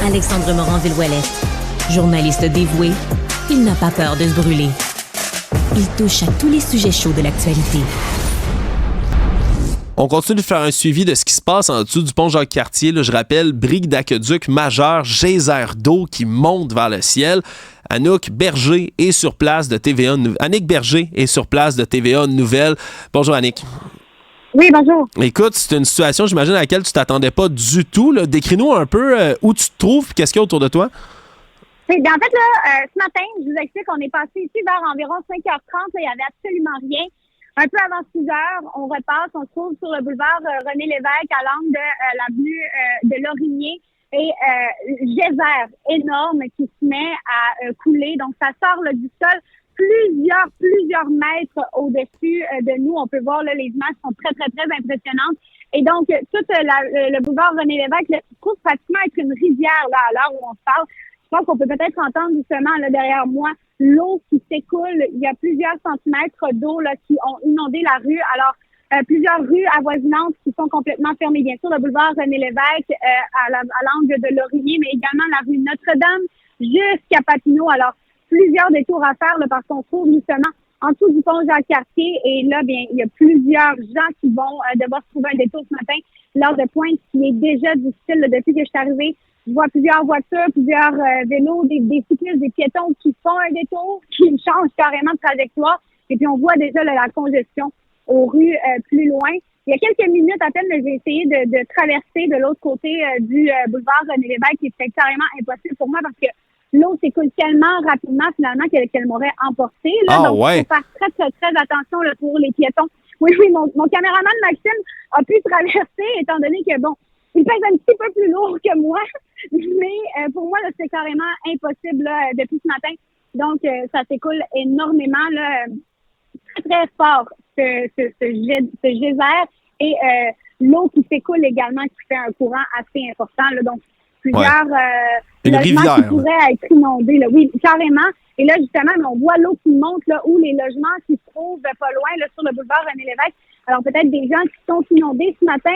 Alexandre Morin-Villouellette. Journaliste dévoué, il n'a pas peur de se brûler. Il touche à tous les sujets chauds de l'actualité. On continue de faire un suivi de ce qui se passe en dessous du pont Jacques-Cartier. Là, je rappelle, brique d'aqueduc majeur, geyser d'eau qui monte vers le ciel. Annick Berger est sur place de TVA Nouvelles. Bonjour Annick. Oui, bonjour. Écoute, c'est une situation, j'imagine, à laquelle tu t'attendais pas du tout. Là. Décris-nous un peu où tu te trouves et qu'est-ce qu'il y a autour de toi. En fait, là, ce matin, je vous explique, on est passé ici vers environ 5h30. Il n'y avait absolument rien. Un peu avant 6h, on repasse. On se trouve sur le boulevard René Lévesque à l'angle de l'avenue de Lorimier. Et geyser énorme qui se met à couler. Donc, ça sort là, du sol plusieurs mètres au-dessus de nous. On peut voir là, les images sont très, très, très impressionnantes. Et donc, tout le boulevard René Lévesque là, se trouve pratiquement être une rivière là, à l'heure où on se parle. Je pense qu'on peut peut-être entendre justement là, derrière moi l'eau qui s'écoule. Il y a plusieurs centimètres d'eau là, qui ont inondé la rue. Alors, plusieurs rues avoisinantes qui sont complètement fermées. Bien sûr, le boulevard René Lévesque à l'angle de Laurier, mais également la rue Notre-Dame jusqu'à Papineau. Alors, plusieurs détours à faire là, parce qu'on se trouve justement en dessous du pont Jacques-Cartier. Et là, bien, il y a plusieurs gens qui vont devoir se trouver un détour ce matin. L'heure de pointe qui est déjà difficile là, depuis que je suis arrivée. Je vois plusieurs voitures, plusieurs vélos, des cyclistes, des piétons qui font un détour, qui changent carrément de trajectoire. Et puis, on voit déjà là, la congestion aux rues plus loin. Il y a quelques minutes à peine, j'ai essayé de traverser de l'autre côté du boulevard René Lévesque, qui était carrément impossible pour moi parce que l'eau s'écoule tellement rapidement finalement qu'elle m'aurait emporté. Là. Donc, il faut faire très, très, très attention là, pour les piétons. Oui, mon caméraman Maxime a pu traverser, étant donné que, bon, il pèse un petit peu plus lourd que moi, mais pour moi, là, c'est carrément impossible là, depuis ce matin. Donc, ça s'écoule énormément, là, très, très fort, ce geyser. Et l'eau qui s'écoule également, qui fait un courant assez important. Là, donc, plusieurs logements qui pourraient être inondés. Là. Oui, carrément. Et là, justement, on voit l'eau qui monte là, où les logements qui se trouvent pas loin là, sur le boulevard René Lévesque. Alors, peut-être des gens qui sont inondés ce matin.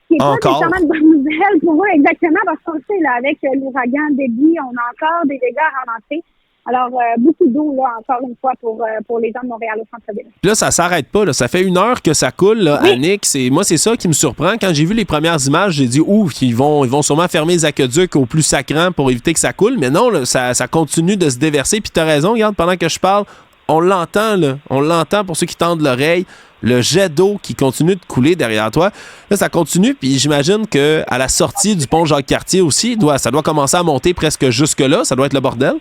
Ce qui n'est pas nécessairement de bonne nouvelle pour eux, exactement, parce qu'on le sait, là, avec l'ouragan Debby, on a encore des dégâts à ramasser. Alors, beaucoup d'eau, là, encore une fois, pour les gens de Montréal au centre-ville. Puis là, ça s'arrête pas. Là. Ça fait 1 heure que ça coule, là, oui. Annick. Moi, c'est ça qui me surprend. Quand j'ai vu les premières images, j'ai dit, ouf, ils vont sûrement fermer les aqueducs au plus sacrant pour éviter que ça coule. Mais non, là, ça continue de se déverser. Puis t'as raison, regarde, pendant que je parle, on l'entend, là. On l'entend pour ceux qui tendent l'oreille. Le jet d'eau qui continue de couler derrière toi. Là, ça continue, puis j'imagine qu'à la sortie du pont Jacques-Cartier aussi, ça doit commencer à monter presque jusque-là. Ça doit être le bordel.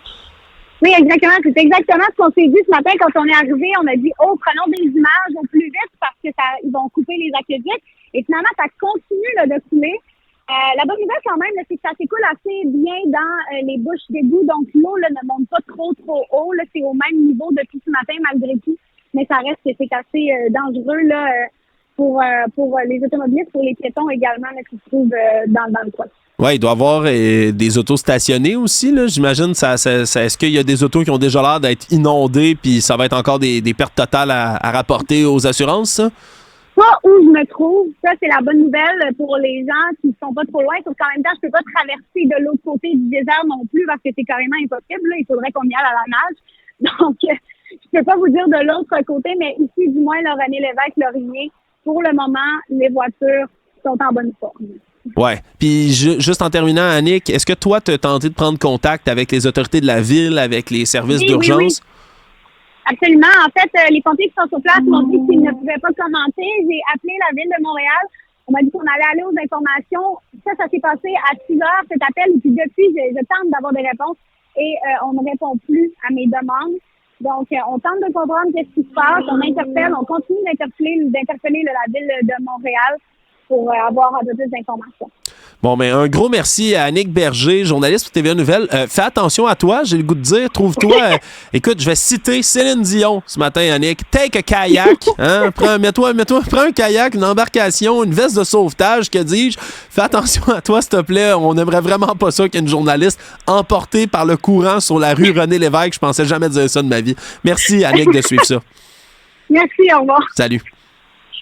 Oui, exactement. C'est exactement ce qu'on s'est dit ce matin quand on est arrivé. On a dit, prenons des images au plus vite parce que ils vont couper les aqueducs. Et finalement, ça continue là, de couler. La bonne nouvelle quand même, là, c'est que ça s'écoule assez bien dans les bouches d'égout. Donc, l'eau là, ne monte pas trop haut. Là, c'est au même niveau depuis ce matin malgré tout. Mais ça reste que c'est assez dangereux là, pour les automobilistes, pour les piétons également là, qui se trouvent dans le coin. Oui, il doit y avoir des autos stationnées aussi, là. J'imagine, est-ce qu'il y a des autos qui ont déjà l'air d'être inondées puis ça va être encore des pertes totales à rapporter aux assurances, ça? Pas où je me trouve. Ça, c'est la bonne nouvelle pour les gens qui ne sont pas trop loin. Sauf qu'en même temps, je ne peux pas traverser de l'autre côté du désert non plus parce que c'est carrément impossible. Là. Il faudrait qu'on y aille à la nage. Donc, je peux pas vous dire de l'autre côté, mais ici, du moins, le René Lévesque, Laurier, pour le moment, les voitures sont en bonne forme. Ouais. Puis, juste en terminant, Annick, est-ce que toi, tu as tenté de prendre contact avec les autorités de la ville, avec les services d'urgence? Oui. Absolument. En fait, les pompiers qui sont sur place m'ont dit qu'ils ne pouvaient pas commenter. J'ai appelé la ville de Montréal. On m'a dit qu'on allait aller aux informations. Ça s'est passé à 6 heures, cet appel. Et puis, depuis, je tente d'avoir des réponses et on ne répond plus à mes demandes. Donc, on tente de comprendre qu'est-ce qui se passe, on interpelle, on continue d'interpeller la ville de Montréal pour avoir un peu plus d'informations. Bon, mais un gros merci à Annick Berger, journaliste pour TVA Nouvelles. Fais attention à toi, j'ai le goût de dire. Trouve-toi... écoute, je vais citer Céline Dion ce matin, Annick. Take a kayak. Hein? Prends un kayak, une embarcation, une veste de sauvetage, que dis-je. Fais attention à toi, s'il te plaît. On n'aimerait vraiment pas ça qu'il y ait une journaliste emportée par le courant sur la rue René Lévesque. Je pensais jamais dire ça de ma vie. Merci, Annick, de suivre ça. Merci, au revoir. Salut.